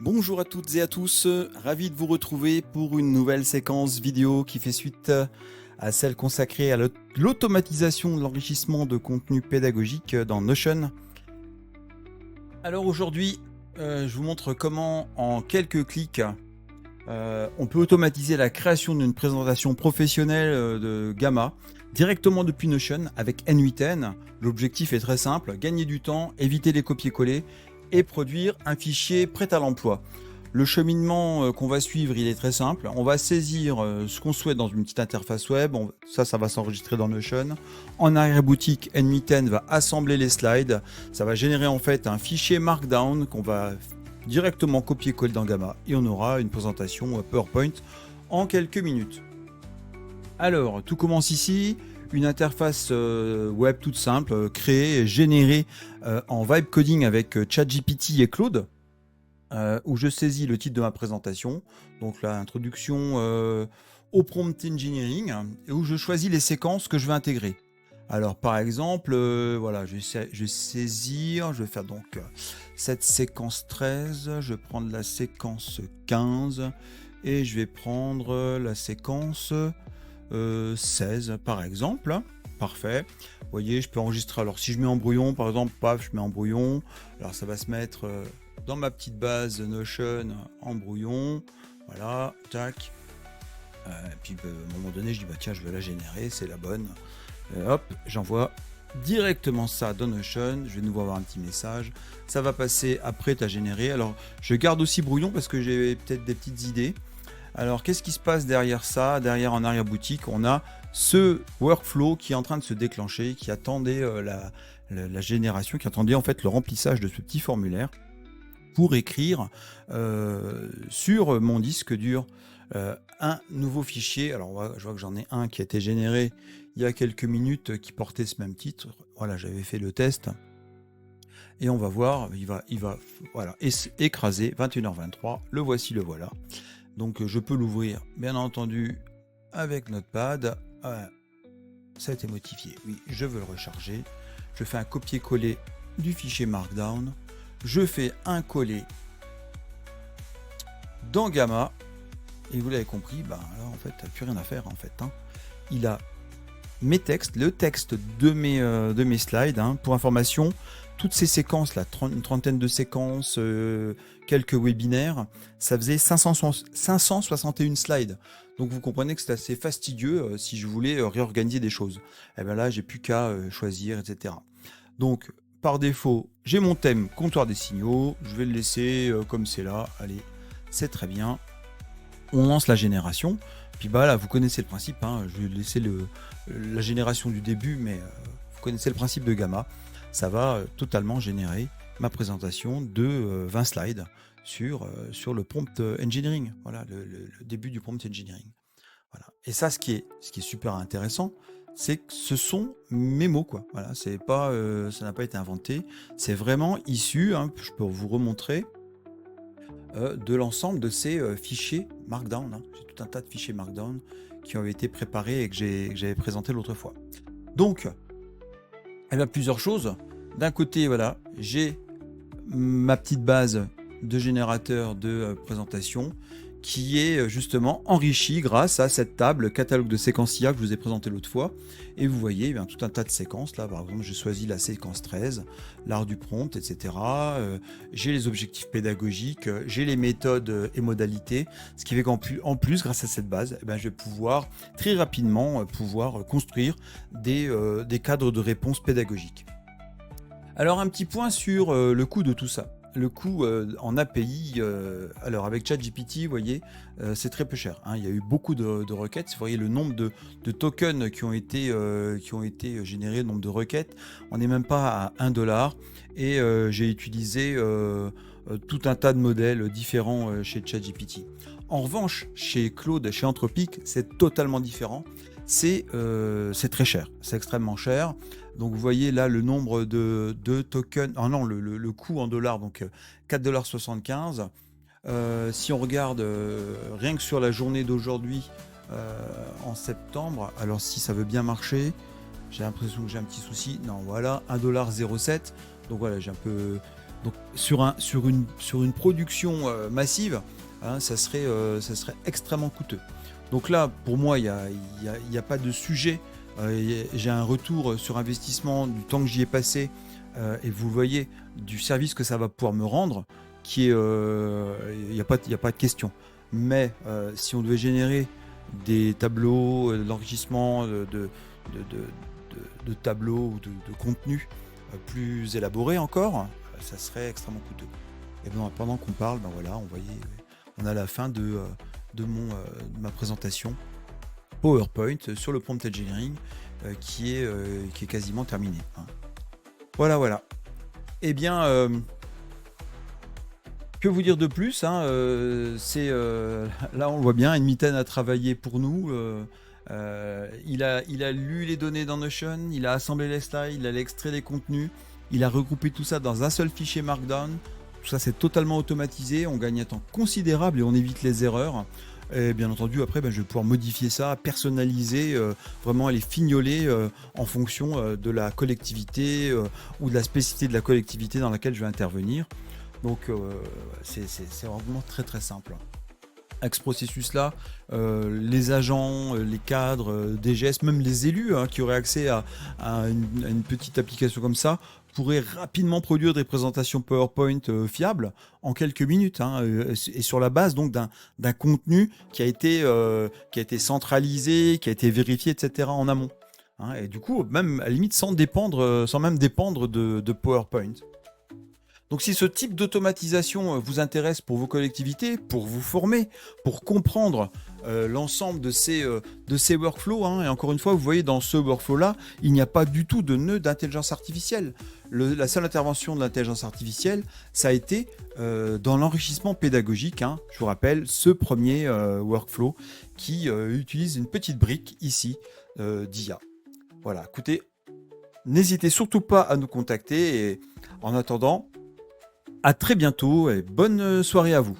Bonjour à toutes et à tous, ravi de vous retrouver pour une nouvelle séquence vidéo qui fait suite à celle consacrée à l'automatisation de l'enrichissement de contenu pédagogique dans Notion. Alors aujourd'hui, je vous montre comment en quelques clics, on peut automatiser la création d'une présentation professionnelle de Gamma directement depuis Notion avec N8N. L'objectif est très simple, gagner du temps, éviter les copier-coller et produire un fichier prêt à l'emploi. Le cheminement qu'on va suivre, il est très simple. On va saisir ce qu'on souhaite dans une petite interface web. Ça va s'enregistrer dans Notion. En arrière-boutique, N8N va assembler les slides. Ça va générer en fait un fichier Markdown qu'on va directement copier-coller dans Gamma. Et on aura une présentation PowerPoint en quelques minutes. Alors, tout commence ici. Une interface web toute simple, créée et générée en vibe coding avec ChatGPT et Claude, où je saisis le titre de ma présentation, donc l'introduction au prompt engineering, et où je choisis les séquences que je vais intégrer. Alors par exemple, voilà, je vais saisir, je vais faire donc cette séquence 13, je vais prendre la séquence 15, et je vais prendre la séquence 16 par exemple. Parfait. Vous voyez, je peux enregistrer. Alors si je mets en brouillon, par exemple, paf, je mets en brouillon. Alors ça va se mettre dans ma petite base Notion en brouillon. Voilà, tac. Et puis à un moment donné, je dis bah tiens, je vais la générer, c'est la bonne. Hop, j'envoie directement ça dans Notion. Je vais de nouveau avoir un petit message. Ça va passer après, t'as généré. Alors je garde aussi brouillon parce que j'ai peut-être des petites idées. Alors, qu'est-ce qui se passe derrière ça? Derrière, en arrière-boutique, on a ce workflow qui est en train de se déclencher, qui attendait la génération, qui attendait en fait le remplissage de ce petit formulaire pour écrire sur mon disque dur un nouveau fichier. Alors, je vois que j'en ai un qui a été généré il y a quelques minutes qui portait ce même titre. Voilà, j'avais fait le test. Et on va voir, il va voilà, écraser 21h23. Le voici, le voilà. Donc je peux l'ouvrir bien entendu avec Notepad. Ça a été modifié. Oui, je veux le recharger. Je fais un copier-coller du fichier Markdown. Je fais un coller dans Gamma. Et vous l'avez compris, là en fait, il n'y a plus rien à faire en fait. Il a mes textes, le texte de mes slides. Pour information, toutes ces séquences, une trentaine de séquences, quelques webinaires, ça faisait 561 slides. Donc vous comprenez que c'est assez fastidieux si je voulais réorganiser des choses. Et bien là, j'ai plus qu'à choisir, etc. Donc par défaut, j'ai mon thème comptoir des signaux. Je vais le laisser comme c'est là. Allez, c'est très bien. On lance la génération. Puis là, vous connaissez le principe. Je vais laisser la génération du début, mais vous connaissez le principe de Gamma. Ça va totalement générer ma présentation de 20 slides sur le prompt engineering. Voilà, le début du prompt engineering. Voilà. Et ça, ce qui est super intéressant, c'est que ce sont mes mots, quoi. Voilà, c'est pas, ça n'a pas été inventé. C'est vraiment issu, je peux vous remontrer, de l'ensemble de ces fichiers Markdown. J'ai tout un tas de fichiers Markdown qui ont été préparés et que j'avais présenté l'autre fois. Donc, il y a plusieurs choses. D'un côté, voilà, j'ai ma petite base de générateur de présentation qui est justement enrichie grâce à cette table catalogue de séquences IA que je vous ai présenté l'autre fois. Et vous voyez tout un tas de séquences. Là, par exemple, j'ai choisi la séquence 13, l'art du prompt, etc. J'ai les objectifs pédagogiques, j'ai les méthodes et modalités. Ce qui fait qu'en plus, grâce à cette base, je vais pouvoir très rapidement construire des cadres de réponse pédagogiques. Alors, un petit point sur le coût de tout ça. Le coût en API, alors avec ChatGPT, vous voyez, c'est très peu cher. Il y a eu beaucoup de requêtes. Vous voyez le nombre de tokens qui ont été générés, le nombre de requêtes. On n'est même pas à $1. Et j'ai utilisé tout un tas de modèles différents chez ChatGPT. En revanche, chez Claude, chez Anthropic, c'est totalement différent. C'est très cher, c'est extrêmement cher. Donc vous voyez là le nombre de tokens, le coût en dollars, donc $4,75. Si on regarde rien que sur la journée d'aujourd'hui en septembre, alors si ça veut bien marcher, j'ai l'impression que j'ai un petit souci. Non, voilà, $1,07. Donc voilà, j'ai un peu Donc sur une production massive, hein, ça serait extrêmement coûteux. Donc là, pour moi, il y a pas de sujet. J'ai un retour sur investissement du temps que j'y ai passé, et vous voyez du service que ça va pouvoir me rendre, qui est, il n'y a pas de question. Mais si on devait générer des tableaux, de l'enrichissement de tableaux ou de contenus plus élaborés encore, ça serait extrêmement coûteux. Et ben, pendant qu'on parle, ben voilà, on a la fin de ma présentation PowerPoint sur le prompt engineering, qui est quasiment terminé, hein. Voilà. Eh bien, que vous dire de plus, hein, là on le voit bien, Enmiten a travaillé pour nous. Il a lu les données dans Notion, il a assemblé les slides, il a extrait les contenus, il a regroupé tout ça dans un seul fichier Markdown. Tout ça c'est totalement automatisé, on gagne un temps considérable et on évite les erreurs. Et bien entendu, après, je vais pouvoir modifier ça, personnaliser, vraiment aller fignoler en fonction de la collectivité ou de la spécificité de la collectivité dans laquelle je vais intervenir. Donc, c'est vraiment très très simple. Avec ce processus-là, les agents, les cadres, DGS, même les élus, hein, qui auraient accès à une petite application comme ça, pourraient rapidement produire des présentations PowerPoint fiables en quelques minutes, hein, et sur la base donc d'un contenu qui a été centralisé, qui a été vérifié, etc. en amont, hein, et du coup, même à la limite sans même dépendre de PowerPoint. Donc si ce type d'automatisation vous intéresse pour vos collectivités, pour vous former, pour comprendre l'ensemble de ces workflows, hein, et encore une fois, vous voyez dans ce workflow-là, il n'y a pas du tout de nœud d'intelligence artificielle. La seule intervention de l'intelligence artificielle, ça a été dans l'enrichissement pédagogique, hein, je vous rappelle, ce premier workflow qui utilise une petite brique ici d'IA. Voilà, écoutez, n'hésitez surtout pas à nous contacter et en attendant, à très bientôt et bonne soirée à vous.